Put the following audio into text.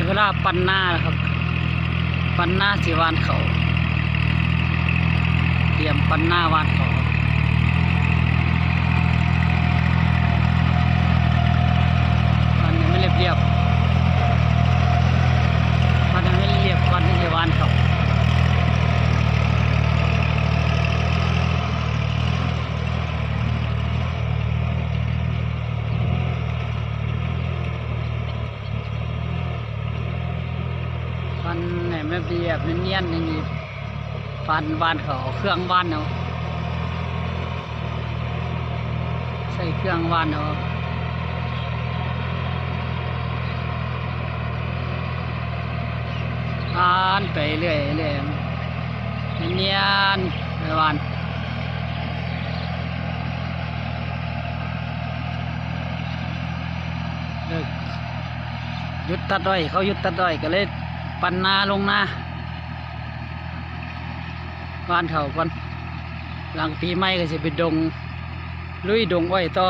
เวลาปั้นหน้าแล้วครับปั้นหน้าสิวานเขาเตรียมปั้นหน้าวานเขาปั้นยังไม่เรียบปั้นยังไม่เรียบปั้นที่สิวานเขาปั้นไหนไม่เรียบเนียนๆอย่างนี้ปั้นวานเขาเครื่องวานเนาะใส่เครื่องวานเนาะปั้นไปเรื่อยเนียนไปวานเลิกหยุดตัดด้อยเขาหยุดตัดด้อยก็เลยปั้นนาลงนาบ้านเขาก่อนหลังปีใหม่ก็จะไปดงลุยดงอ้อยต่อ